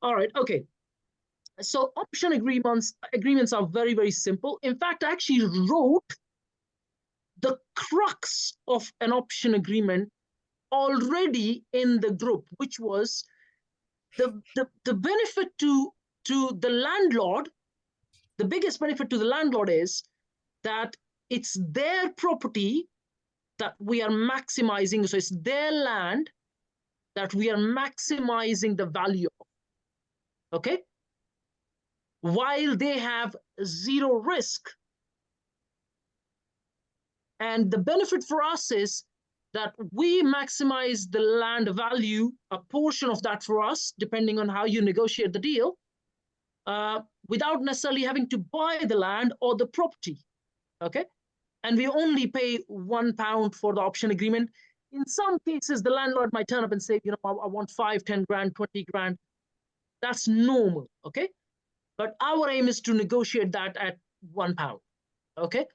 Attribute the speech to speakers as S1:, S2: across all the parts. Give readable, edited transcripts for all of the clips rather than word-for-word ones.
S1: All right. Okay. So option agreements are very, very simple. In fact, I actually wrote the crux of an option agreement already in the group, which was the benefit to the landlord. The biggest benefit to the landlord is that it's their property that we are maximizing. So it's their land that we are maximizing the value of. Okay. While they have zero risk. And the benefit for us is that we maximize the land value, a portion of that for us, depending on how you negotiate the deal, without necessarily having to buy the land or the property. Okay. And we only pay £1 for the option agreement. In some cases, the landlord might turn up and say, you know, I want 5, 10 grand, 20 grand. That's normal. Okay. But our aim is to negotiate that at £1. Okay.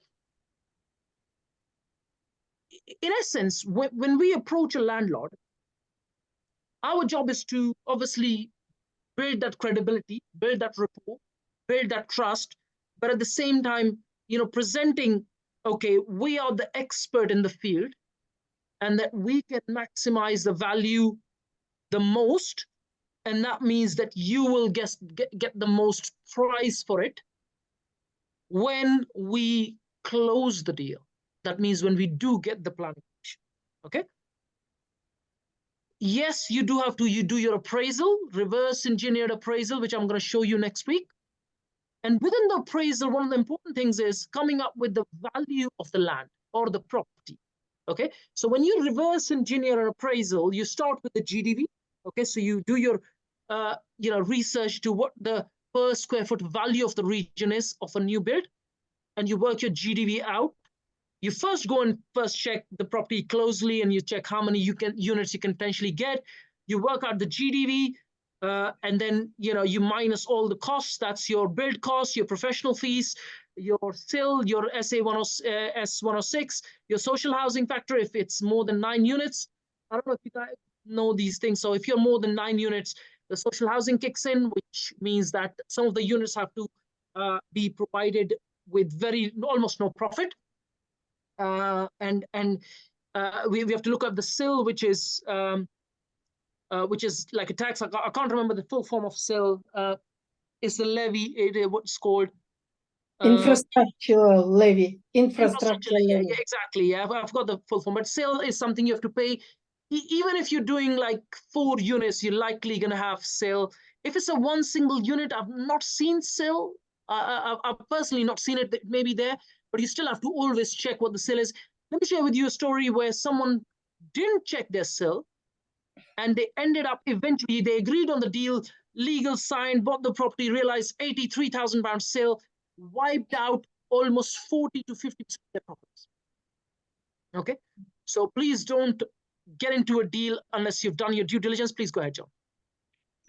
S1: In essence, when we approach a landlord, our job is to obviously build that credibility, build that rapport, build that trust, but at the same time, you know, presenting, okay, we are the expert in the field and that we can maximize the value the most. And that means that you will get the most price for it when we close the deal. That means when we do get the planning permission. Okay. Yes, you do have to, you do your appraisal, reverse engineered appraisal, which I'm going to show you next week. And within the appraisal, one of the important things is coming up with the value of the land or the property. Okay. So when you reverse engineer an appraisal, you start with the GDV. Okay. So you do your, you know, research to what the per square foot value of the region is of a new build, and you work your GDV out. You first go and first check the property closely, and you check how many units you can potentially get. You work out the GDV, and then, you know, you minus all the costs. That's your build costs, your professional fees, your SIL, your S106, your social housing factor if it's more than 9 units. I don't know if you guys know these things. So if you're more than 9 units, the social housing kicks in, which means that some of the units have to be provided with almost no profit. And we have to look at the SIL, which is like a tax. I can't remember the full form of SIL. It's the levy, what's called
S2: infrastructure levy. Infrastructure levy.
S1: Yeah, exactly. Yeah, I've got the full form. But SIL is something you have to pay. Even if you're doing like 4 units, you're likely going to have SIL. If it's a one single unit, I've not seen SIL. I've personally not seen it. Maybe there, but you still have to always check what the SIL is. Let me share with you a story where someone didn't check their SIL, and they ended up eventually, they agreed on the deal, legal signed, bought the property, realized £83,000 SIL, wiped out almost 40 to 50% of their profits. Okay, so please don't get into a deal unless you've done your due diligence. Please go ahead, John.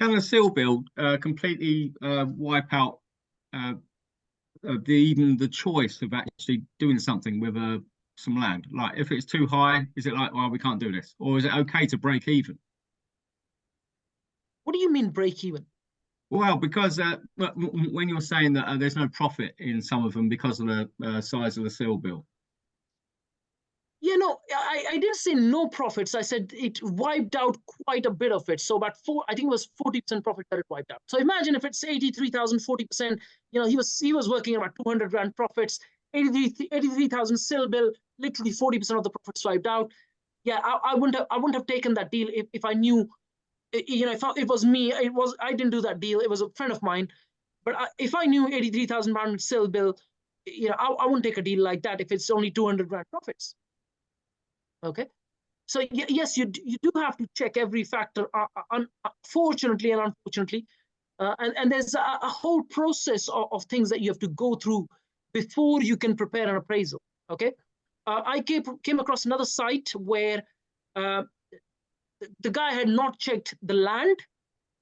S3: Can a SIL bill completely wipe out even the choice of actually doing something with some land? Like, if it's too high, is it like, well, we can't do this? Or is it okay to break even?
S1: What do you mean break even?
S3: Well, because when you're saying that there's no profit in some of them because of the size of the SIL bill.
S1: Yeah, no, I didn't say no profits. I said it wiped out quite a bit of it. So about I think it was 40% profit that it wiped out. So imagine if it's 83,000, 40%, you know, he was working about 200 grand profits, 83,000 SIL bill, literally 40% of the profits wiped out. Yeah, I wouldn't have taken that deal if I knew, you know, if it was me. I didn't do that deal. It was a friend of mine. But if I knew 83,000 pound SIL bill, you know, I wouldn't take a deal like that if it's only 200 grand profits. Okay, so yes, you do have to check every factor, fortunately and unfortunately, and there's a whole process of things that you have to go through before you can prepare an appraisal. Okay, I came across another site where the guy had not checked the land,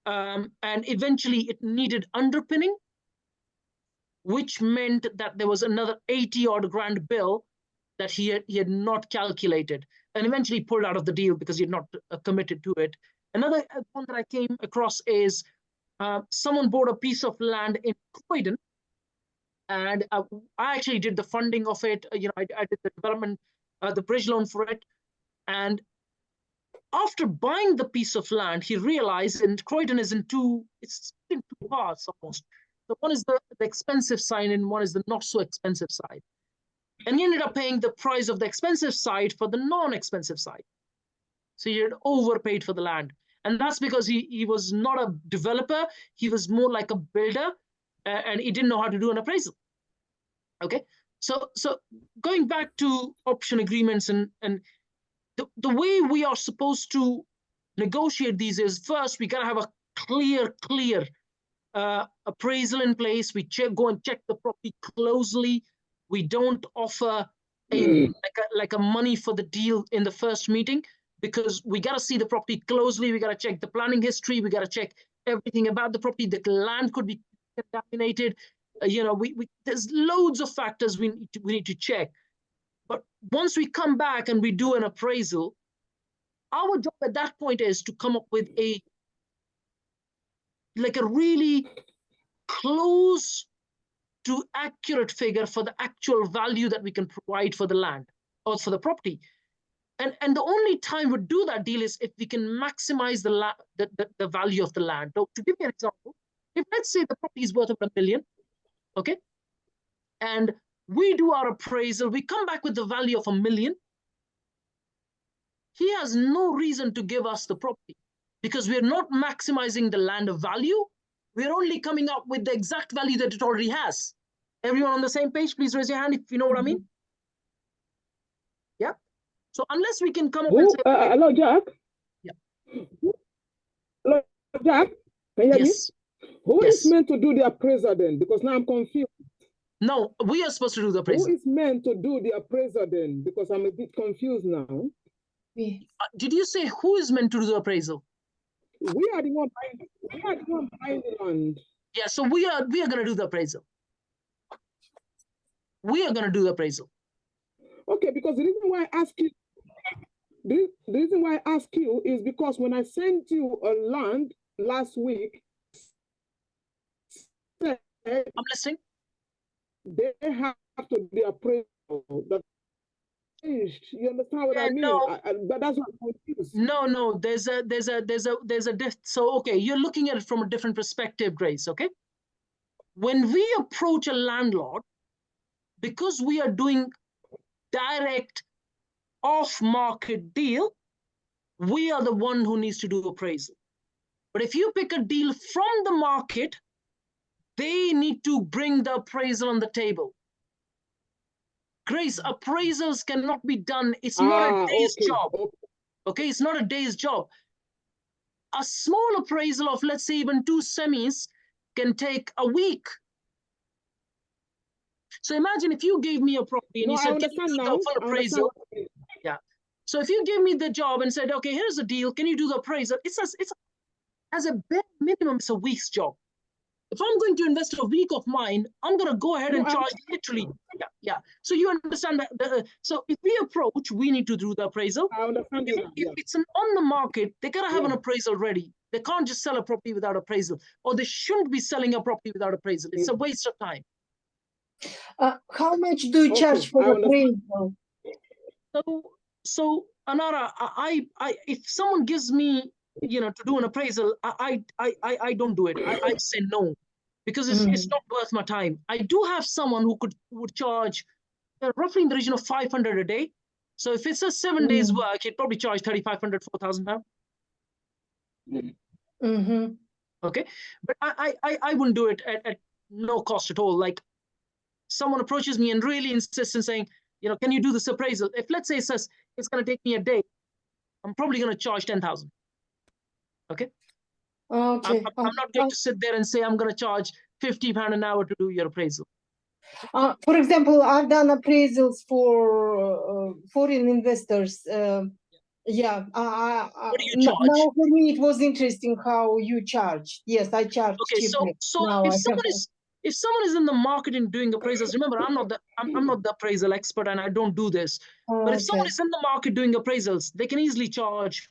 S1: and eventually it needed underpinning, which meant that there was another 80 odd grand bill that he had not calculated, and eventually pulled out of the deal because he had not committed to it. Another one that I came across is someone bought a piece of land in Croydon, and I actually did the funding of it. I did the development, the bridge loan for it. And after buying the piece of land, he realized, and Croydon is it's in two parts almost. So one is the expensive side and one is the not so expensive side. And he ended up paying the price of the expensive side for the non-expensive side. So he had overpaid for the land. And that's because he was not a developer. He was more like a builder, and he didn't know how to do an appraisal. Okay. So going back to option agreements and the way we are supposed to negotiate these is, first, we got to have a clear appraisal in place. We go and check the property closely. We don't offer like a money for the deal in the first meeting, because we got to see the property closely. We got to check the planning history. We got to check everything about the property. The land could be contaminated. There's loads of factors we need to check. But once we come back and we do an appraisal, our job at that point is to come up with a really close to accurate figure for the actual value that we can provide for the land or for the property. And the only time we do that deal is if we can maximize the value of the land. So to give you an example, if let's say the property is worth about $1 million, okay, and we do our appraisal, we come back with the value of $1 million, he has no reason to give us the property, because we're not maximizing the land of value. We're only coming up with the exact value that it already has. Everyone on the same page? Please raise your hand if you know what I mean. Yeah. So unless we can come up and say,
S4: hello, Jack.
S1: Yeah.
S4: Hello, Jack. Can you hear me?
S1: Yes.
S4: Who
S1: Yes.
S4: is meant to do the appraiser then? Because now I'm confused.
S1: No, we are supposed to do the appraisal.
S4: Who is meant to do the appraiser then? Because I'm a bit confused now.
S1: Did you say who is meant to do the appraisal?
S4: We are the one buying the land.
S1: Yeah, so we are going to do the appraisal. We are going to do the appraisal.
S4: Okay, because the reason why I ask you, the reason why I ask you is because when I sent you a land last week,
S1: I'm listening.
S4: They have to be appraisal. You understand what I mean?
S1: No.
S4: But that's what I'm confused.
S1: No. There's a so okay, you're looking at it from a different perspective, Grace. Okay, when we approach a landlord, because we are doing direct off-market deal, we are the one who needs to do appraisal. But if you pick a deal from the market, they need to bring the appraisal on the table. Grace, appraisals cannot be done. It's not a day's job. Okay, it's not a day's job. A small appraisal of, let's say, even 2 semis can take a week. So imagine if you gave me a property and you said, can you do the full appraisal? Yeah. So if you give me the job and said, okay, here's the deal, can you do the appraisal? It's as a bare minimum, it's a week's job. If I'm going to invest a week of mine, I'm going to go ahead and charge literally. Yeah. So you understand that. So if we approach, we need to do the appraisal.
S4: I understand.
S1: If it's on the market, they got to have an appraisal ready. They can't just sell a property without appraisal, or they shouldn't be selling a property without appraisal. It's a waste of time.
S2: How much do you charge for the appraisal?
S1: So Anara, if someone gives me, to do an appraisal, I don't do it. I say no, because it's not worth my time. I do have someone who would charge roughly in the region of 500 a day. So if it's a 7 days work, he'd probably charge 3,500, 4,000 pounds. Okay, but I wouldn't do it at no cost at all. Like, someone approaches me and really insists in saying, can you do this appraisal? If let's say it says it's going to take me a day, I'm probably going to charge 10,000. Okay.
S2: Okay.
S1: I'm not going to sit there and say I'm going to charge £50 an hour to do your appraisal.
S2: For example, I've done appraisals for foreign investors. What do you charge? Now for me, it was interesting how you charge. Yes, I charge.
S1: Okay,
S2: cheaply.
S1: so if someone is in the market and doing appraisals, remember, I'm not the appraisal expert and I don't do this. But if someone is in the market doing appraisals, they can easily charge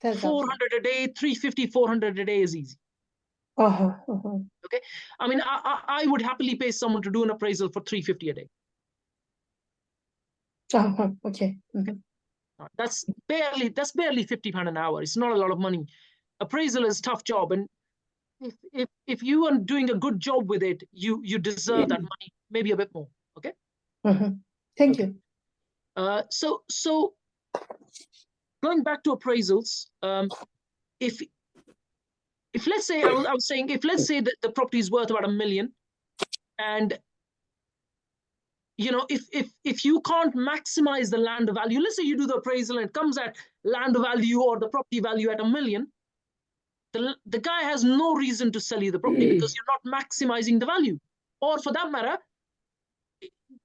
S1: 400 a day, 350, 400 a day is easy. Okay, I mean, I would happily pay someone to do an appraisal for $350 a day.
S2: Okay.
S1: That's barely £50 an hour. It's not a lot of money. Appraisal is a tough job, and if you are doing a good job with it, you deserve that money, maybe a bit more. Okay.
S2: Thank you.
S1: So going back to appraisals, if let's say I was saying, if let's say that the property is worth about $1 million, and if you can't maximize the land value, let's say you do the appraisal and it comes at land value or the property value at $1 million, the guy has no reason to sell you the property because you're not maximizing the value. Or for that matter,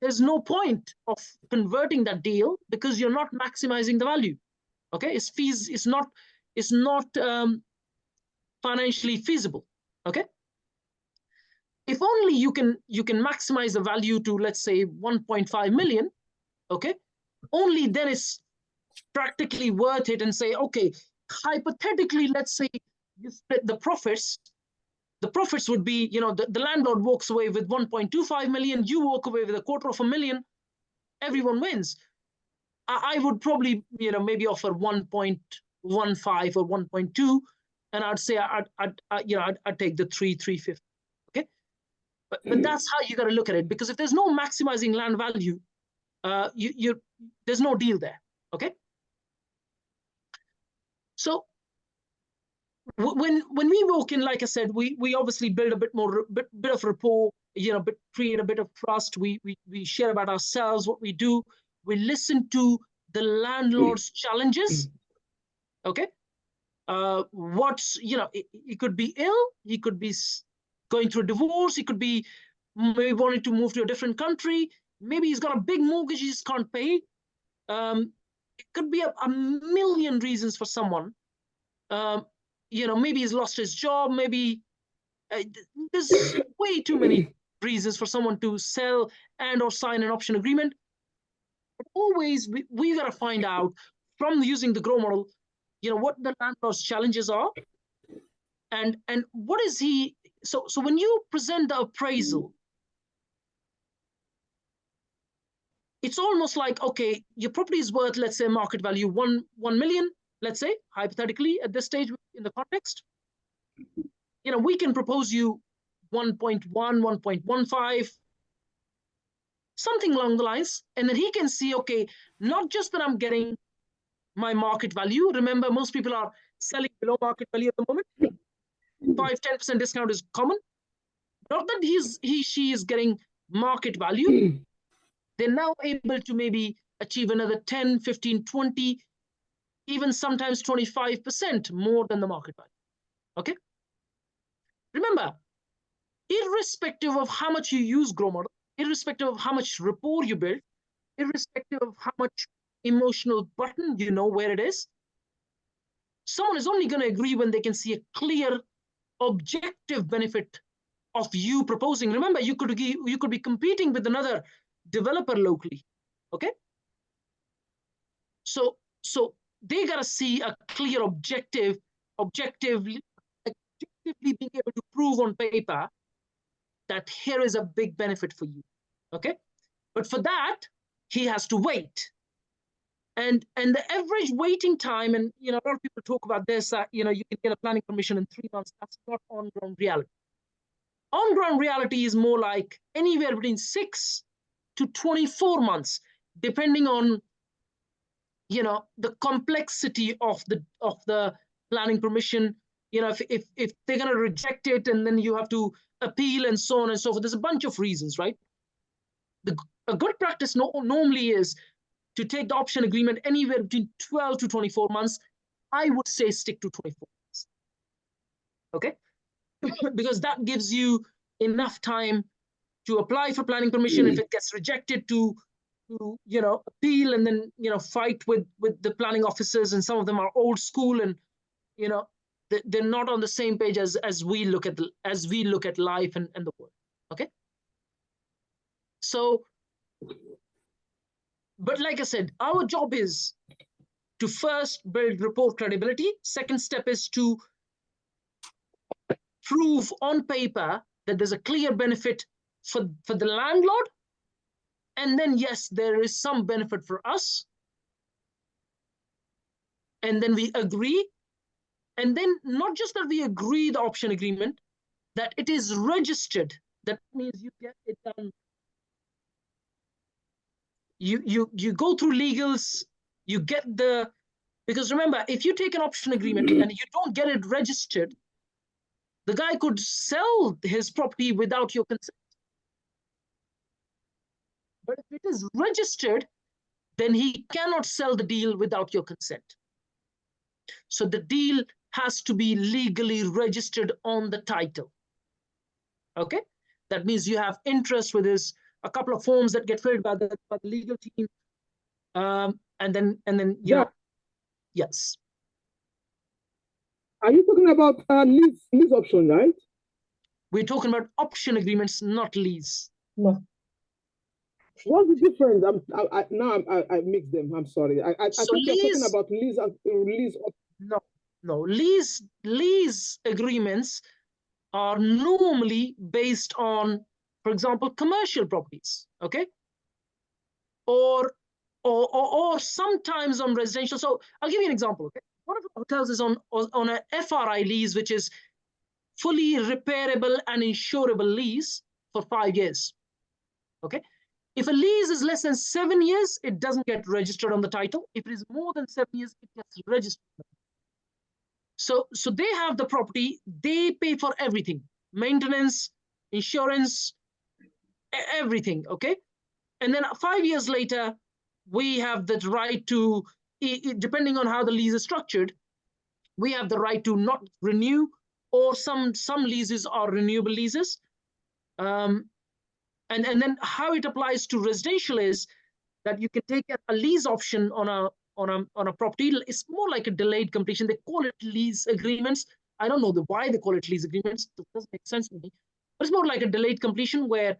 S1: there's no point of converting that deal because you're not maximizing the value. Okay, it's not financially feasible. Okay, if only you can maximize the value to, let's say, 1.5 million. Okay, only then it's practically worth it, and say, okay, hypothetically, let's say you split the profits. The profits would be, the landlord walks away with 1.25 million, you walk away with $250,000, everyone wins. I would probably, maybe offer 1.15 or 1.2, and I'd say I'd take the 350. Okay, but that's how you got to look at it, because if there's no maximizing land value, there's no deal there. Okay, so when we walk in, like I said, we obviously build a bit of rapport, create a bit of trust. We share about ourselves, what we do. We listen to the landlord's challenges. Okay, he could be ill, he could be going through a divorce, he could be maybe wanting to move to a different country, maybe he's got a big mortgage he just can't pay. It could be a million reasons for someone. Maybe he's lost his job, maybe there's way too many reasons for someone to sell and or sign an option agreement. But always we got to find out from using the GROW model, what the landlord's challenges are, and what is he. So when you present the appraisal, it's almost like, okay, your property is worth, let's say, market value 1 million, let's say, hypothetically at this stage in the context. We can propose you 1.1, 1.15, something along the lines, and then he can see, okay, not just that I'm getting my market value. Remember, most people are selling below market value at the moment. 5-10% discount is common. Not that she is getting market value. They're now able to maybe achieve another 10, 15, 20, even sometimes 25% more than the market value. Okay. Remember, irrespective of how much you use GROW model, irrespective of how much rapport you build, irrespective of how much emotional button you know where it is, someone is only going to agree when they can see a clear, objective benefit of you proposing. Remember, you could be competing with another developer locally. Okay, so they got to see a clear, objectively being able to prove on paper that here is a big benefit for you. Okay, but for that he has to wait, and the average waiting time, and a lot of people talk about this, you can get a planning permission in 3 months. That's not on-ground reality. On-ground reality is more like anywhere between 6 to 24 months, depending on the complexity of the planning permission. If they're going to reject it, and then you have to appeal and so on and so forth. There's a bunch of reasons, right? A good practice normally is to take the option agreement anywhere between 12 to 24 months. I would say stick to 24 months. Okay, because that gives you enough time to apply for planning permission. If it gets rejected, to appeal, and then fight with the planning officers, and some of them are old school, and they're not on the same page as we look at life and the world. Okay, so, but like I said, our job is to first build rapport, credibility. Second step is to prove on paper that there's a clear benefit for the landlord. And then, yes, there is some benefit for us. And then we agree. And then not just that we agree the option agreement, that it is registered. That means you get it done. You go through legals, you get because remember, if you take an option agreement and you don't get it registered, the guy could sell his property without your consent. But if it is registered, then he cannot sell the deal without your consent. So the deal has to be legally registered on the title. Okay? That means you have interest with a couple of forms that get filled by the legal team. And then you know, yes.
S4: Are you talking about lease option, right?
S1: We're talking about option agreements, not lease.
S2: No.
S4: What's the difference? I mix them. I'm sorry. I
S1: So
S4: thought you're
S1: lease,
S4: talking about lease.
S1: No. Lease agreements are normally based on, for example, commercial properties. Okay. Or sometimes on residential. So I'll give you an example. Okay? One of the hotels is on a FRI lease, which is fully repairable and insurable lease for 5 years. Okay. If a lease is less than 7 years, it doesn't get registered on the title. If it is more than 7 years, it gets registered. So they have the property, they pay for everything, maintenance, insurance, everything. Okay. And then 5 years later, we have the right to, depending on how the lease is structured, we have the right to not renew, or some leases are renewable leases. And then how it applies to residential is that you can take a lease option on a property. It's more like a delayed completion. They call it lease agreements. I don't know why they call it lease agreements. It doesn't make sense to me. But it's more like a delayed completion where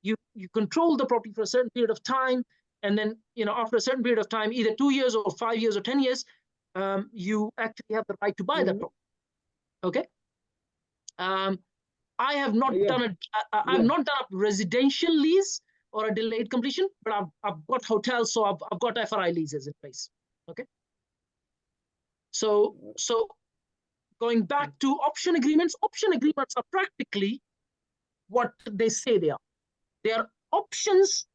S1: you control the property for a certain period of time, and then after a certain period of time, either 2 years or 5 years or 10 years, you actually have the right to buy that property. Okay. I have not done I've not done a residential lease or a delayed completion, but I've got hotels, so I've got FRI leases in place. Okay. So going back to option agreements are practically what they say they are. They are options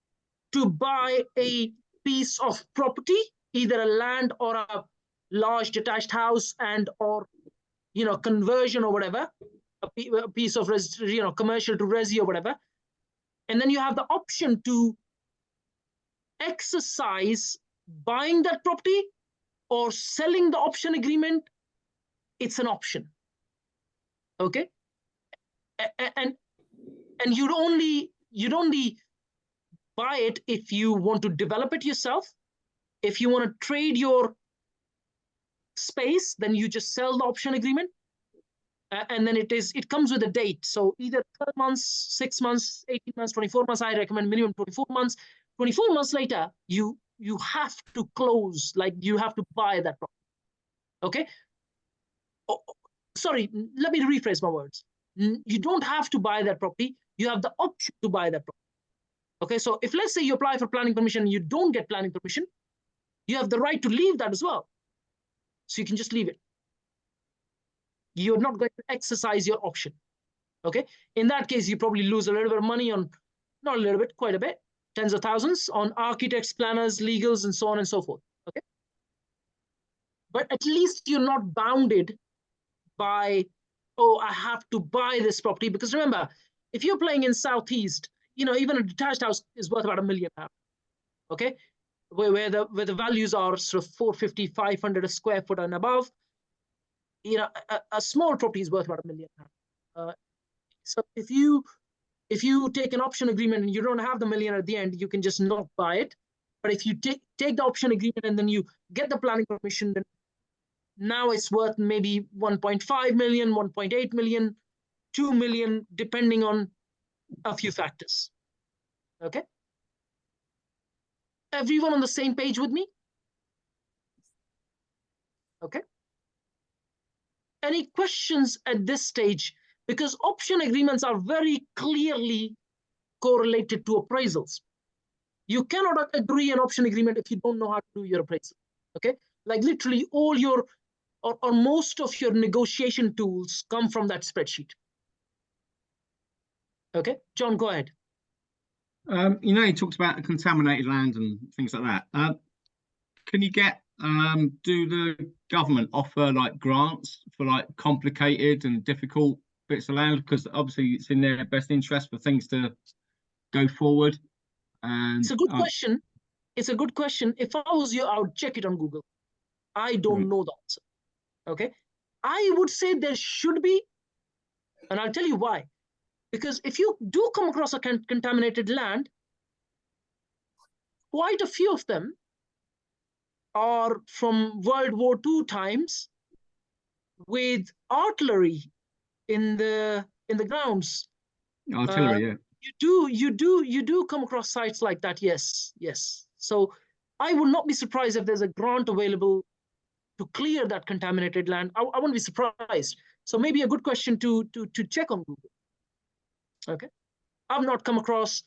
S1: to buy a piece of property, either a land or a large detached house or conversion or whatever, a piece of commercial to resi or whatever. And then you have the option to exercise buying that property or selling the option agreement. It's an option. Okay. And you'd only buy it if you want to develop it yourself. If you want to trade your space, then you just sell the option agreement. And then it comes with a date. So either 12 months, 6 months, 18 months, 24 months. I recommend minimum 24 months. 24 months later, you have to close, like you have to buy that property. Okay. Sorry, let me rephrase my words. You don't have to buy that property. You have the option to buy that property. Okay, so if let's say you apply for planning permission and you don't get planning permission, you have the right to leave that as well. So you can just leave it. You're not going to exercise your option. Okay, in that case, you probably lose a little bit of money on, not a little bit, quite a bit, tens of thousands on architects, planners, legals, and so on and so forth. Okay, but at least you're not bounded by, oh, I have to buy this property. Because remember, if you're playing in Southeast, even a detached house is worth about £1 million. Okay, where the values are sort of 450, 500 a square foot and above. A small property is worth about £1 million. So if you take an option agreement and you don't have the million at the end, you can just not buy it. But if you take the option agreement and then you get the planning permission, then now it's worth maybe 1.5 million, 1.8 million, 2 million, depending on a few factors. Okay. Everyone on the same page with me? Okay. Any questions at this stage because option agreements are very clearly correlated to appraisals. You cannot agree an option agreement if you don't know how to do your appraisal. Okay, like literally all your or most of your negotiation tools come from that spreadsheet. Okay, John, go ahead.
S3: You know, you talked about contaminated land and things like that. Can you get do the government offer like grants for like complicated and difficult bits of land? Because obviously it's in their best interest for things to go forward. And
S1: it's a good question. It's a good question. If I was you, I would check it on Google. I don't know the answer. Okay, I would say there should be, and I'll tell you why. Because if you do come across a contaminated land, quite a few of them are from World War II times with artillery in the grounds.
S3: Artillery, yeah.
S1: You do come across sites like that, yes. So I would not be surprised if there's a grant available to clear that contaminated land. I wouldn't be surprised. So maybe a good question to check on Google. Okay, I've not come across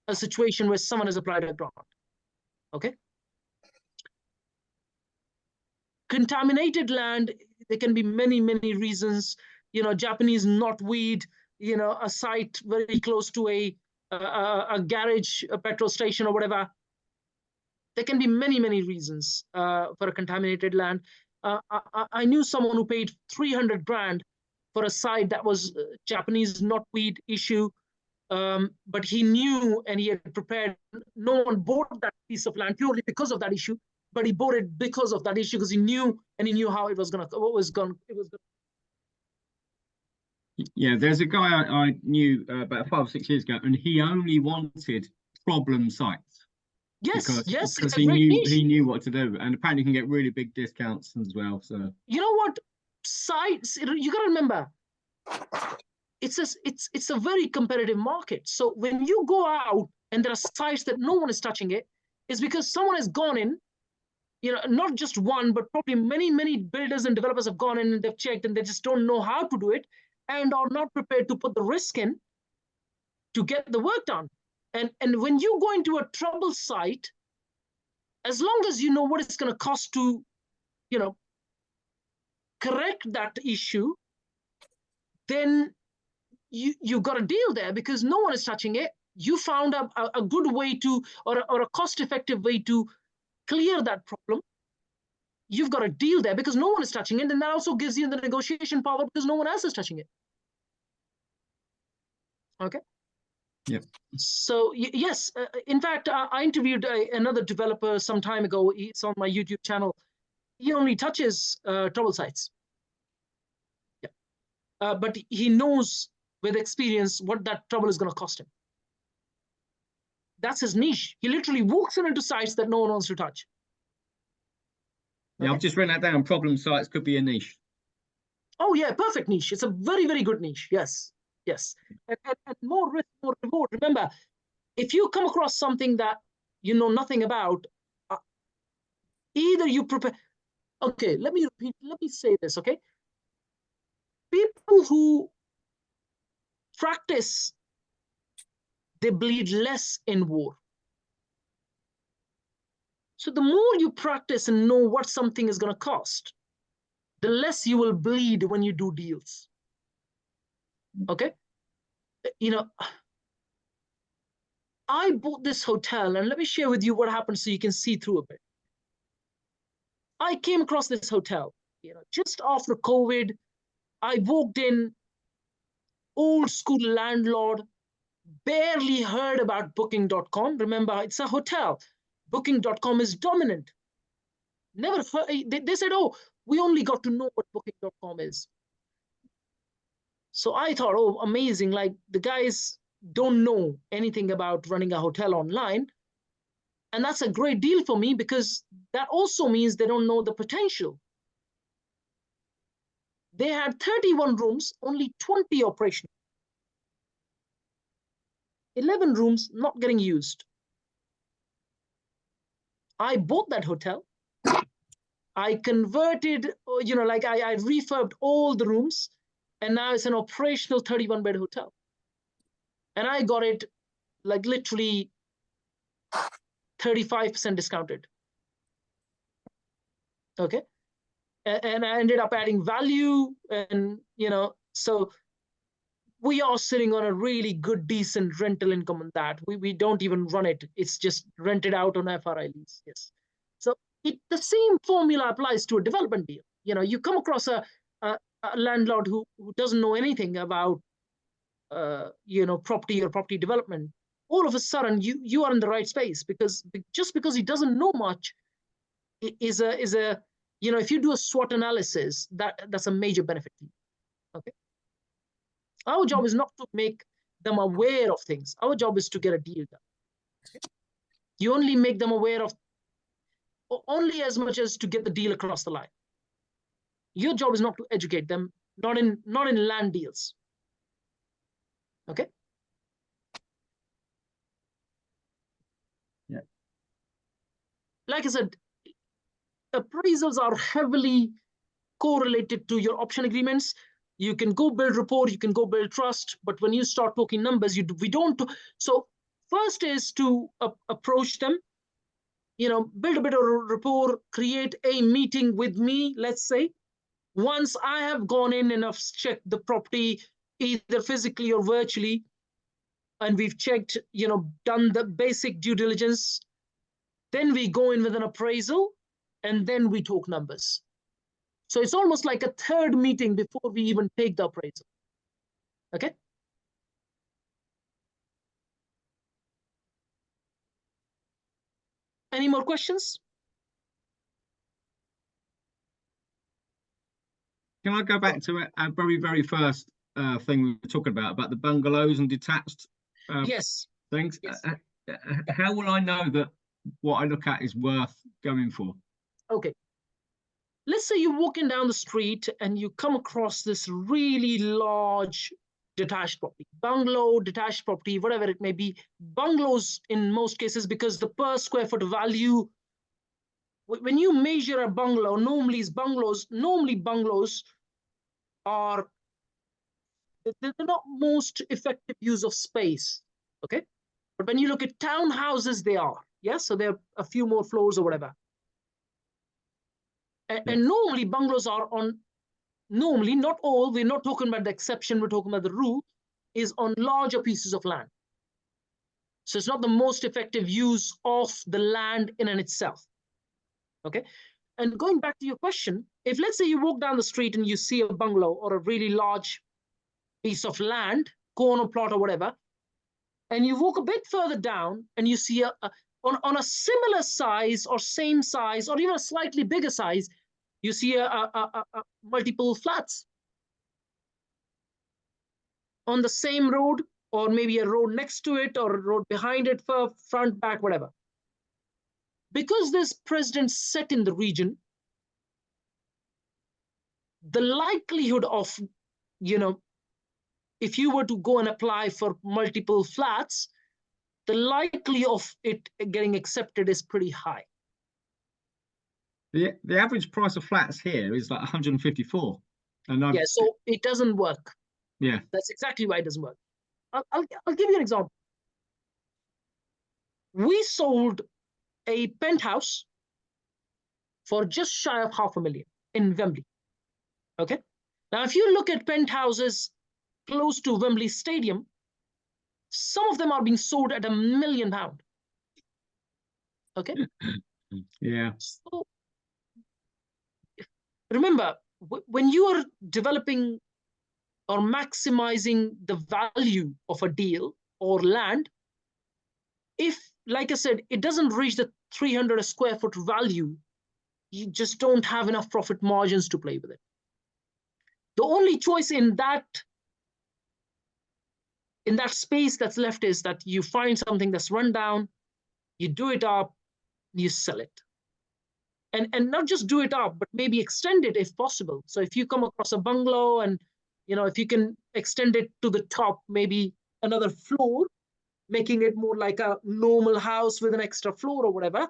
S1: a situation where someone has applied a grant. Okay, contaminated land, there can be many reasons. You know, Japanese knotweed, you know, a site very close to a garage, a petrol station or whatever. There can be many reasons for a contaminated land. I knew someone who paid 300 grand for a site that was Japanese knotweed issue, but he knew and he had prepared. No one bought that piece of land purely because of that issue, but he bought it because of that issue because he knew how it was gonna.
S3: Yeah, there's a guy I knew about 5 or 6 years ago, and he only wanted problem sites.
S1: Yes,
S3: because he knew what to do, and apparently you can get really big discounts as well. So
S1: you know what, sites, you got to remember, it's a very competitive market. So when you go out and there are sites that no one is touching it, it's because someone has gone in, you know, not just one, but probably many builders and developers have gone in and they've checked and they just don't know how to do it and are not prepared to put the risk in to get the work done. And when you go into a trouble site, as long as you know what it's going to cost to, you know, correct that issue, then you got a deal there because no one is touching it. You found a good way to, or a cost-effective way to clear that problem. You've got a deal there because no one is touching it, and that also gives you the negotiation power because no one else is touching it. Okay.
S3: Yeah.
S1: So yes, in fact, I interviewed another developer some time ago. It's on my YouTube channel. He only touches trouble sites. Yeah. But he knows with experience what that trouble is going to cost him. That's his niche. He literally walks into sites that no one wants to touch.
S3: Yeah, okay. I've just written that down. Problem sites could be a niche.
S1: Oh yeah, perfect niche. It's a very good niche. Yes. And more risk, more reward. Remember, if you come across something that you know nothing about, either you prepare. Okay, let me say this. Okay, people who practice, they bleed less in war. So the more you practice and know what something is going to cost, the less you will bleed when you do deals. Okay, you know, I bought this hotel, and let me share with you what happened so you can see through a bit. I came across this hotel, you know, just after COVID. I walked in, old school landlord, barely heard about booking.com. Remember, it's a hotel. Booking.com is dominant. Never heard, they said, oh, we only got to know what booking.com is. So I thought, oh, amazing. Like the guys don't know anything about running a hotel online. And that's a great deal for me because that also means they don't know the potential. They had 31 rooms, only 20 operational. 11 rooms not getting used. I bought that hotel. I converted, you know, like I refurbed all the rooms and now it's an operational 31-bed hotel. And I got it like literally 35% discounted. Okay. And I ended up adding value, and so we are sitting on a really good, decent rental income on that. We don't even run it. It's just rented out on FRI lease. Yes. So the same formula applies to a development deal. You come across a landlord who doesn't know anything about property or property development. All of a sudden you are in the right space, because just because he doesn't know much is a if you do a SWOT analysis, that's a major benefit to you. Okay. Our job is not to make them aware of things. Our job is to get a deal done. Okay? You only make them aware of only as much as to get the deal across the line. Your job is not to educate them, not in land deals. Okay.
S3: Yeah.
S1: Like I said, appraisals are heavily correlated to your option agreements. You can go build rapport, you can go build trust, but when you start talking numbers, we don't. So first is to approach them, build a bit of rapport, create a meeting with me, let's say. Once I have gone in and I've checked the property, either physically or virtually, and we've checked, done the basic due diligence, then we go in with an appraisal, and then we talk numbers. So it's almost like a third meeting before we even take the appraisal. Okay. Any more questions?
S3: Can I go back to our very, very first thing we were talking about the bungalows and detached
S1: Yes.
S3: things?
S1: Yes.
S3: How will I know that what I look at is worth going for?
S1: Okay. Let's say you're walking down the street and you come across this really large detached property, bungalow, detached property, whatever it may be. Bungalows in most cases, because the per square foot value, when you measure a bungalow, normally bungalows are, they're not most effective use of space. Okay. But when you look at townhouses, they are. Yes. So there are a few more floors or whatever. And normally bungalows are on, normally, not all, we're not talking about the exception, we're talking about the rule, is on larger pieces of land. So it's not the most effective use of the land in and itself. Okay. And going back to your question, if let's say you walk down the street and you see a bungalow or a really large piece of land, corner plot or whatever, and you walk a bit further down and you see on a similar size or same size or even a slightly bigger size, you see multiple flats on the same road, or maybe a road next to it or a road behind it, for front, back, whatever. Because there's precedent set in the region, the likelihood of, if you were to go and apply for multiple flats, the likelihood of it getting accepted is pretty high.
S3: The average price of flats here is like 154. And
S1: yeah, so it doesn't work.
S3: Yeah.
S1: That's exactly why it doesn't work. I'll give you an example. We sold a penthouse for just shy of $500,000 in Wembley. Okay. Now, if you look at penthouses close to Wembley Stadium, some of them are being sold at £1 million. Okay.
S3: Yeah.
S1: So remember, when you are developing or maximizing the value of a deal or land, if, like I said, it doesn't reach the 300 a square foot value, you just don't have enough profit margins to play with it. The only choice in that space that's left is that you find something that's run down, you do it up, you sell it. And not just do it up, but maybe extend it if possible. So if you come across a bungalow and, if you can extend it to the top, maybe another floor, making it more like a normal house with an extra floor or whatever,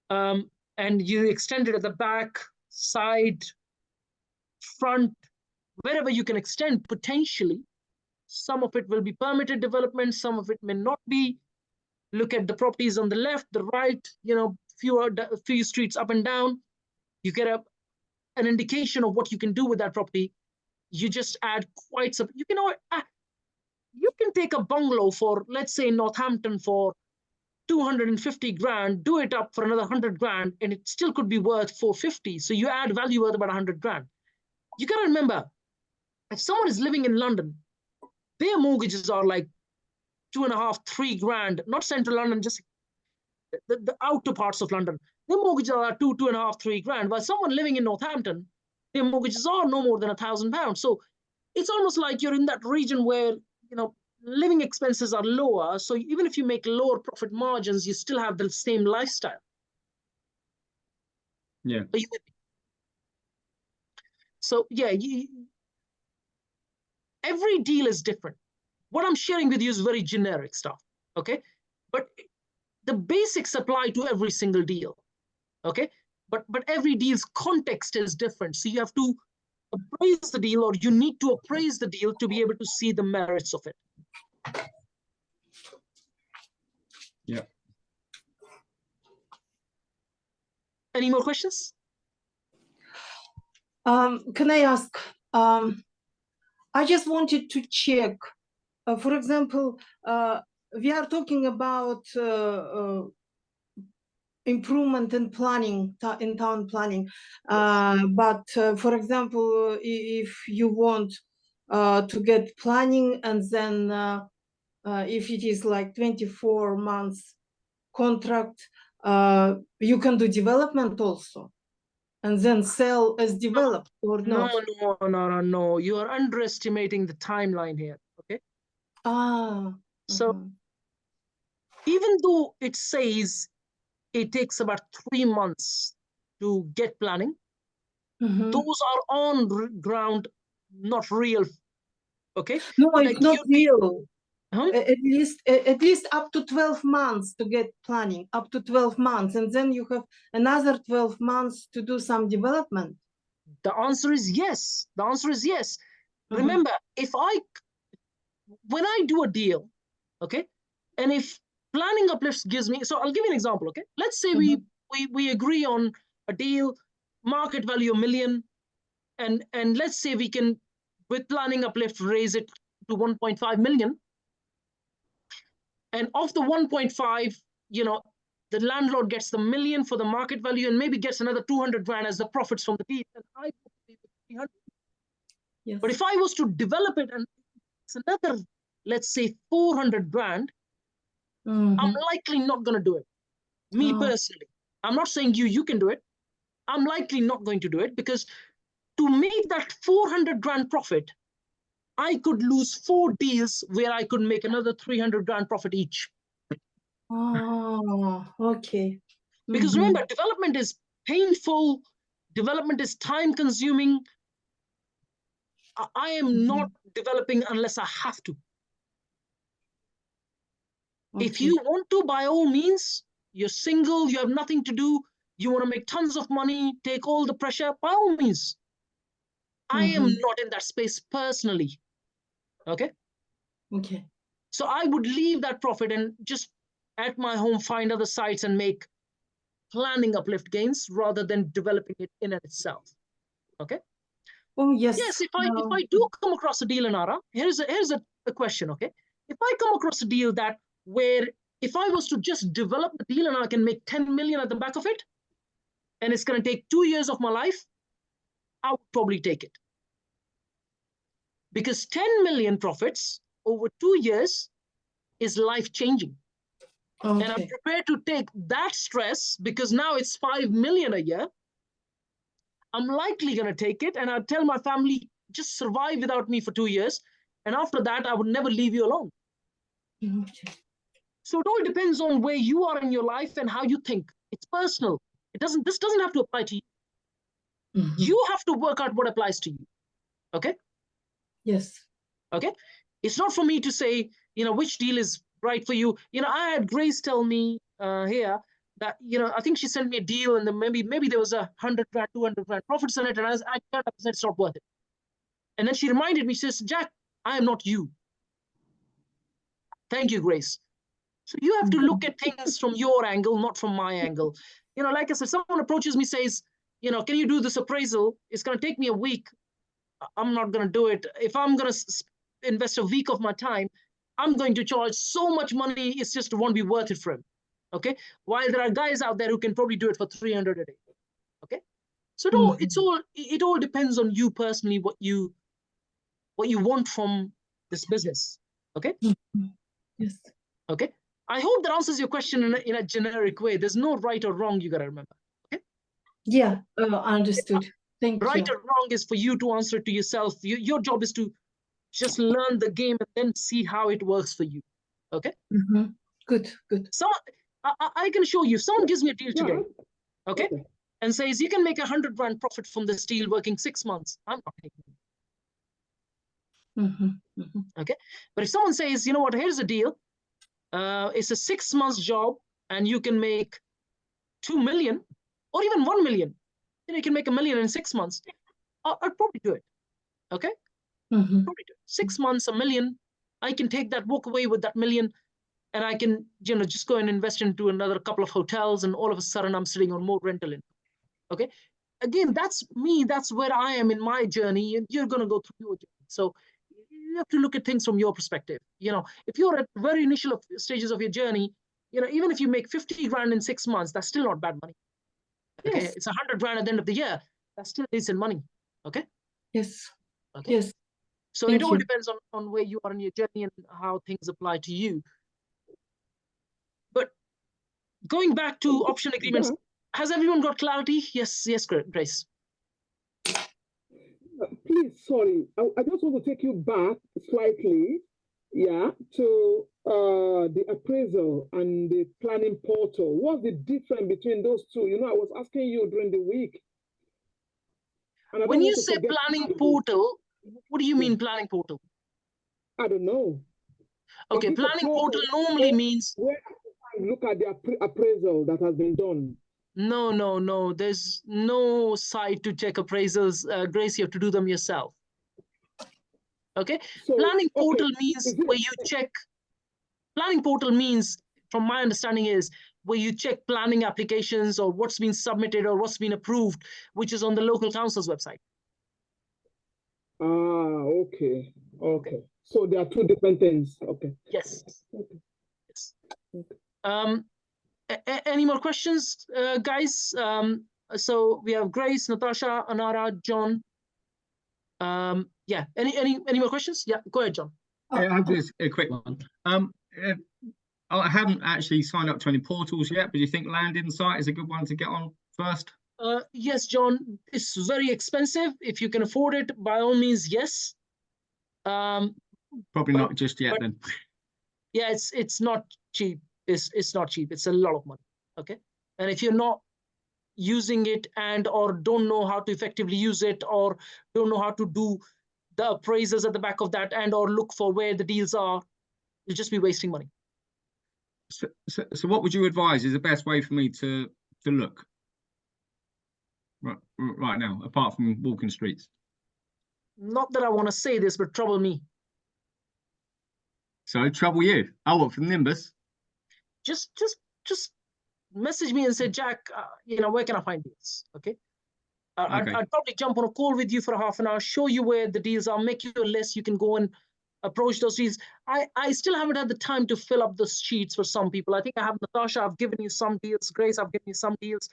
S1: and you extend it at the back, side, front, wherever you can extend potentially. Some of it will be permitted development, some of it may not be. Look at the properties on the left, the right, few streets up and down. You get an indication of what you can do with that property. You just add quite some, you can take a bungalow for, let's say, Northampton for 250 grand, do it up for another 100 grand, and it still could be worth 450. So you add value worth about 100 grand. You got to remember, if someone is living in London, their mortgages are like 2.5, 3 grand, not central London, just the outer parts of London. Their mortgages are 2.5, 3 grand. While someone living in Northampton, their mortgages are no more than £1,000. So it's almost like you're in that region where, living expenses are lower. So even if you make lower profit margins, you still have the same lifestyle.
S3: Yeah.
S1: So yeah, every deal is different. What I'm sharing with you is very generic stuff, okay? But the basics apply to every single deal, okay? But every deal's context is different. So you have to appraise the deal, or you need to appraise the deal to be able to see the merits of it.
S3: Yeah.
S1: Any more questions?
S2: Can I ask, I just wanted to check, for example, we are talking about improvement in planning, in town planning. But for example, if you want to get planning, and then if it is like 24 months contract, you can do development also, and then sell as developed, or not?
S1: No. You are underestimating the timeline here, okay? So even though it says it takes about 3 months to get planning, those are on ground, not real, okay?
S2: No, it's not real. At least up to 12 months to get planning, up to 12 months, and then you have another 12 months to do some development.
S1: The answer is yes. The answer is yes. Remember, when I do a deal, okay, and if planning uplifts gives me, so I'll give you an example, okay? Let's say we agree on a deal, market value $1 million, and let's say we can, with planning uplift, raise it to 1.5 million. And of the 1.5, the landlord gets the $1 million for the market value, and maybe gets another 200 grand as the profits from the deal. And I 300. Yes. But if I was to develop it and it's another, let's say 400 grand, I'm likely not going to do it. Me personally, I'm not saying you can do it. I'm likely not going to do it, because to make that 400 grand profit, I could lose 4 deals where I could make another 300 grand profit each.
S2: Okay.
S1: Because remember, development is painful. Development is time consuming. I am not developing unless I have to. Okay. If you want to, by all means, you're single, you have nothing to do, you want to make tons of money, take all the pressure, by all means. I am not in that space personally. Okay?
S2: Okay.
S1: So I would leave that profit and just at my home find other sites and make planning uplift gains rather than developing it in itself. Okay?
S2: Oh, yes.
S1: Yes, if I do come across a deal, Anara, here's a question, okay? If I come across a deal where if I was to just develop the deal and I can make 10 million at the back of it, and it's going to take 2 years of my life, I would probably take it. Because 10 million profits over 2 years is life-changing. Okay. And I'm prepared to take that stress, because now it's 5 million a year. I'm likely going to take it, and I'll tell my family, just survive without me for 2 years. And after that, I would never leave you alone. Okay. So it all depends on where you are in your life and how you think. It's personal. This doesn't have to apply to you. You have to work out what applies to you. Okay?
S2: Yes.
S1: Okay? It's not for me to say, which deal is right for you. I had Grace tell me here that, I think she sent me a deal, and then maybe there was 100 grand, 200 grand profits in it, and I said it's not worth it. And then she reminded me, she says, Jack, I am not you. Thank you, Grace. So you have to look at things from your angle, not from my angle. You know, like I said, someone approaches me, says, you know, can you do this appraisal? It's going to take me a week. I'm not going to do it. If I'm going to invest a week of my time, I'm going to charge so much money, it's just won't be worth it for him. Okay. While there are guys out there who can probably do it for 300 a day. Okay. So it all depends on you personally, what you want from this business. Okay.
S2: Yes.
S1: Okay. I hope that answers your question in a generic way. There's no right or wrong, you got to remember. Okay.
S2: Yeah, understood. Thank you.
S1: Right or wrong is for you to answer to yourself. Your job is to just learn the game and then see how it works for you. Okay.
S2: Good.
S1: So I can show you. If someone gives me a deal today, okay, and says you can make 100 grand profit from this deal working 6 months, I'm not taking it. Okay. But if someone says, you know what, here's a deal. It's a 6 months job and you can make 2 million or even 1 million. You know, you can make $1 million in 6 months. I'd probably do it. Okay. Probably do it. 6 months, $1 million. I can take that, walk away with that $1 million, and I can, you know, just go and invest into another couple of hotels, and all of a sudden I'm sitting on more rental income. Okay. Again, that's me. That's where I am in my journey, and you're going to go through your journey. So you have to look at things from your perspective. You know, if you're at very initial stages of your journey, you know, even if you make 50 grand in 6 months, that's still not bad money. Okay.
S2: Yes.
S1: It's 100 grand at the end of the year. That's still decent money. Okay.
S2: Yes.
S1: Okay.
S2: Yes.
S1: So it all depends on where you are in your journey and how things apply to you. But going back to option agreements, has everyone got clarity? Yes, Grace.
S4: Please, sorry, I just want to take you back slightly, to the appraisal and the planning portal. What's the difference between those two? You know, I was asking you during the week.
S1: When you say planning portal, what do you mean planning portal?
S4: I don't know.
S1: Okay, planning portal normally means...
S4: Where I look at the appraisal that has been done.
S1: No. There's no site to check appraisals. Grace, you have to do them yourself. Okay? So, planning portal means where you check... Planning portal means, from my understanding, is where you check planning applications or what's been submitted or what's been approved, which is on the local council's website.
S4: Okay. So there are two different things. Okay.
S1: Yes. Any more questions, guys? So we have Grace, Natasha, Anara, John. Yeah. Any more questions? Yeah. Go ahead, John.
S3: Yeah, I'll do a quick one. I haven't actually signed up to any portals yet, but do you think Land Insight is a good one to get on first?
S1: Yes, John. It's very expensive. If you can afford it, by all means, yes.
S3: Probably not just yet then.
S1: Yeah, it's not cheap. It's not cheap. It's a lot of money. Okay. And if you're not using it and or don't know how to effectively use it or don't know how to do the appraisals at the back of that and or look for where the deals are, you'll just be wasting money.
S3: So what would you advise is the best way for me to look right now, apart from walking streets?
S1: Not that I want to say this, but trouble me.
S3: So trouble you? Oh, what, from Nimbus?
S1: Just message me and say, Jack, you know, where can I find deals? Okay. I'd probably jump on a call with you for a half an hour, show you where the deals are, make you a list. You can go and approach those deals. I still haven't had the time to fill up the sheets for some people. I think I have Natasha. I've given you some deals. Grace, I've given you some deals.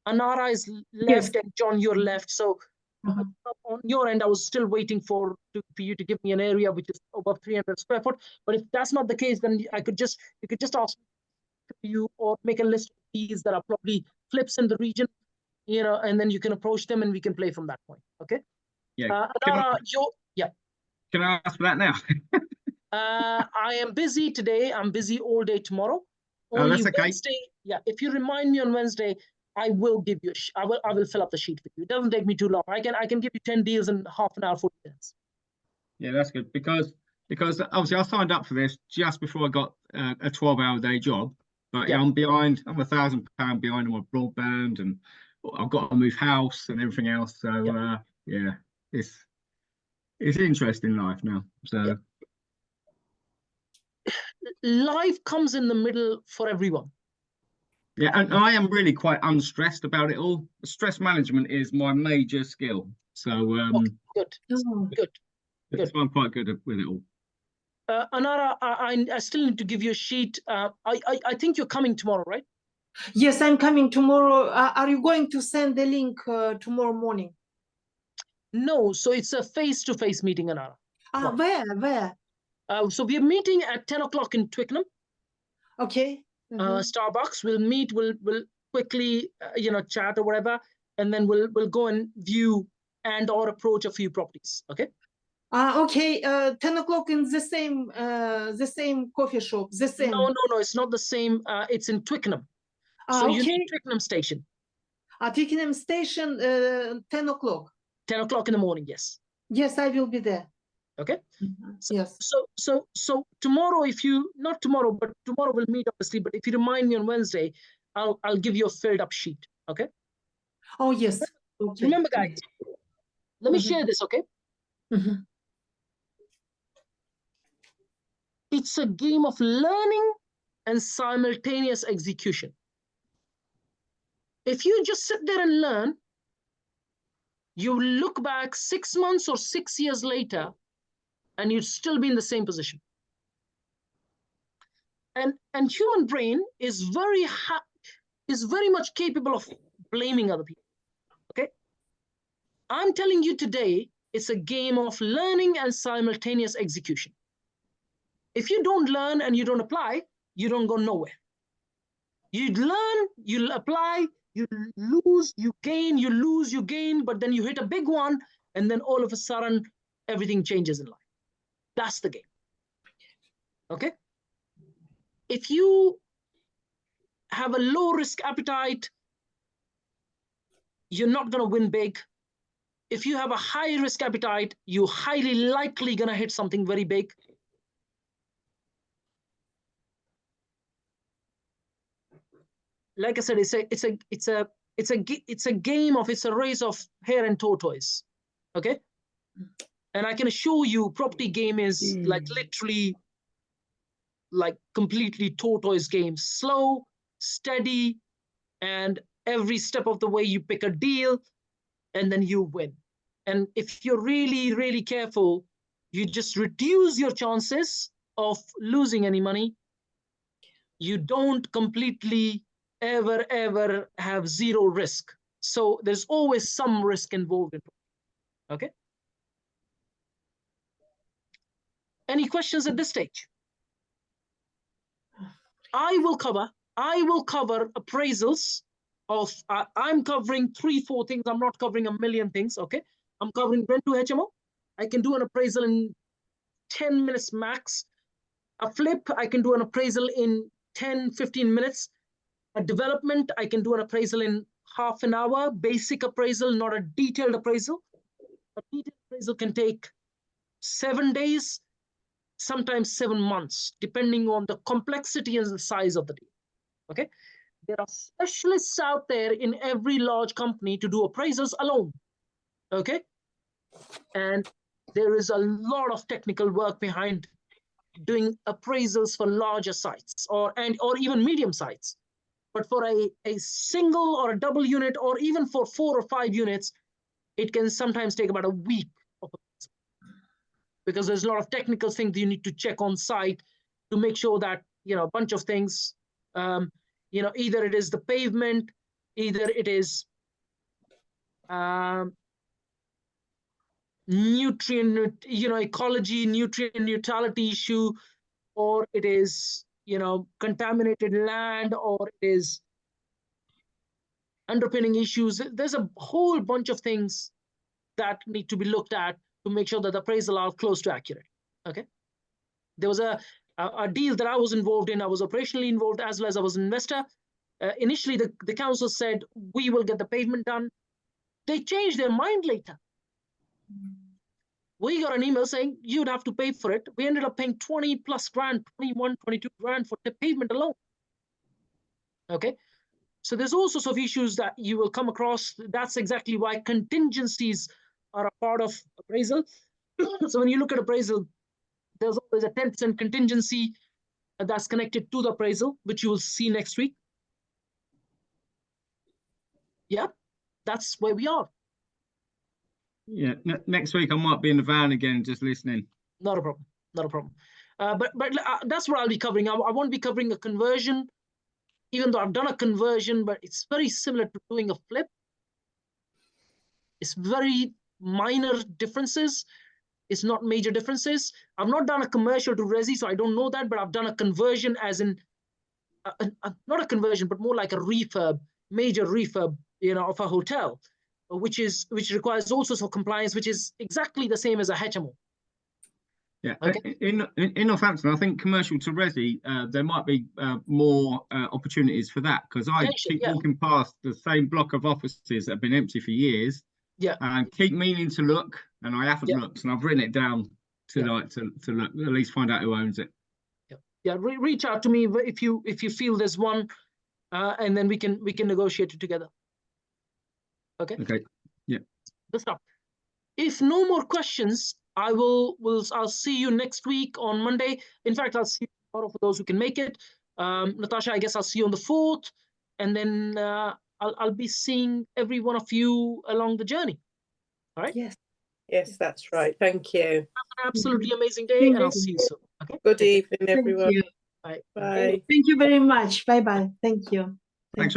S1: Anara is left, and John, you're left. So on your end, I was still waiting for you to give me an area which is above 300 square foot. But if that's not the case, then you could just ask you or make a list of deals that are probably flips in the region, you know, and then you can approach them and we can play from that point. Okay.
S3: Yeah.
S1: Anara,
S3: Can I ask for that now?
S1: I am busy today. I'm busy all day tomorrow.
S3: Only that's okay.
S1: Wednesday. Yeah. If you remind me on Wednesday, I will give you I will fill up the sheet with you. It doesn't take me too long. I can give you 10 deals in half an hour, 40 minutes.
S3: Yeah, that's good because obviously I signed up for this just before I got a 12-hour day job, but yeah, I'm behind. I'm £1,000 behind on my broadband, and I've got to move house and everything else. So yeah, it's It's interesting life now. So
S1: life comes in the middle for everyone.
S3: yeah, and I am really quite unstressed about it all. Stress management is my major skill. So
S1: Good. Good.
S3: that's why I'm quite good with it all.
S1: Anara, I still need to give you a sheet. I think you're coming tomorrow, right?
S2: Yes, I'm coming tomorrow. Are you going to send the link tomorrow morning?
S1: No, so it's a face-to-face meeting, Anara.
S2: Where?
S1: So we are meeting at 10 o'clock in Twickenham.
S2: Okay.
S1: Starbucks. We'll meet. We'll quickly, chat or whatever, and then we'll go and view and or approach a few properties. Okay.
S2: Okay. 10 o'clock in the same coffee shop. The same.
S1: No. It's not the same. It's in Twickenham. So
S2: okay.
S1: You need Twickenham Station.
S2: Twickenham Station. 10 o'clock.
S1: 10 o'clock in the morning. Yes.
S2: Yes, I will be there.
S1: Okay.
S2: Yes.
S1: So tomorrow, not tomorrow, but tomorrow we'll meet obviously. But if you remind me on Wednesday, I'll give you a filled up sheet. Okay.
S2: Oh yes. Okay.
S1: Remember, guys. Let me share this. Okay. It's a game of learning and simultaneous execution. If you just sit there and learn, you look back 6 months or 6 years later, and you'd still be in the same position. And human brain is very much capable of blaming other people. Okay, I'm telling you today, it's a game of learning and simultaneous execution. If you don't learn and you don't apply, you don't go nowhere. You learn, you'll apply, you lose, you gain, you lose, you gain, but then you hit a big one, and then all of a sudden, everything changes in life. That's the game. Okay? If you have a low risk appetite, you're not going to win big. If you have a high risk appetite, you're highly likely going to hit something very big. Like I said, it's a race of hare and tortoise. Okay? And I can assure you, property game is like literally like completely tortoise game. Slow, steady, and every step of the way you pick a deal and then you win. And if you're really, really careful, you just reduce your chances of losing any money. You don't completely ever have zero risk. So there's always some risk involved in it. Okay. Any questions at this stage? I will cover appraisals of, I'm covering 3-4 things. I'm not covering a million things. Okay. I'm covering rent to HMO. I can do an appraisal in 10 minutes max. A flip, I can do an appraisal in 10-15 minutes. A development, I can do an appraisal in half an hour, basic appraisal, not a detailed appraisal. A detailed appraisal can take 7 days, sometimes 7 months, depending on the complexity and the size of the deal. Okay. There are specialists out there in every large company to do appraisals alone. Okay. And there is a lot of technical work behind doing appraisals for larger sites or even medium sites. But for a single or a double unit, or even for 4 or 5 units, it can sometimes take about a week of because there's a lot of technical things you need to check on site to make sure that, a bunch of things, either it is the pavement, either it is nutrient, ecology, nutrient neutrality issue, or it is, contaminated land, or it is underpinning issues. There's a whole bunch of things that need to be looked at to make sure that the appraisal are close to accurate. Okay. There was a deal that I was involved in. I was operationally involved as well as I was an investor. Initially, the council said, we will get the pavement done. They changed their mind later. We got an email saying you'd have to pay for it. We ended up paying 20 plus grand, 21, 22 grand for the pavement alone. Okay. So there's all sorts of issues that you will come across. That's exactly why contingencies are a part of appraisal. So when you look at appraisal, there's always a 10% contingency that's connected to the appraisal, which you will see next week. Yeah, that's where we are.
S3: Yeah, next week I might be in the van again, just listening.
S1: Not a problem. Not a problem. But that's what I'll be covering. I won't be covering a conversion, even though I've done a conversion, but it's very similar to doing a flip. It's very minor differences. It's not major differences. I've not done a commercial to resi, so I don't know that, but I've done a conversion as in, not a conversion, but more like a refurb, major refurb, of a hotel, which requires all sorts of compliance, which is exactly the same as a HMO.
S3: Yeah,
S1: okay.
S3: In Northampton, I think commercial to resi, there might be more opportunities for that, because I keep walking past the same block of offices that have been empty for years.
S1: Yeah,
S3: and keep meaning to look, and I haven't looked, and I've written it down to to look, at least find out who owns it.
S1: Yeah, reach out to me if you feel there's one, and then we can negotiate it together. Okay.
S3: Yeah.
S1: Good stuff. If no more questions, I'll see you next week on Monday. In fact, I'll see you tomorrow for those who can make it. Natasha, I guess I'll see you on the 4th, and then I'll be seeing every one of you along the journey. All right.
S5: Yes, that's right. Thank you.
S1: Have an absolutely amazing day, and I'll see you soon. Okay.
S5: Good evening, everyone.
S2: Thank you.
S1: Bye.
S5: Bye.
S2: Thank you very much. Bye bye. Thank you.
S3: Thanks.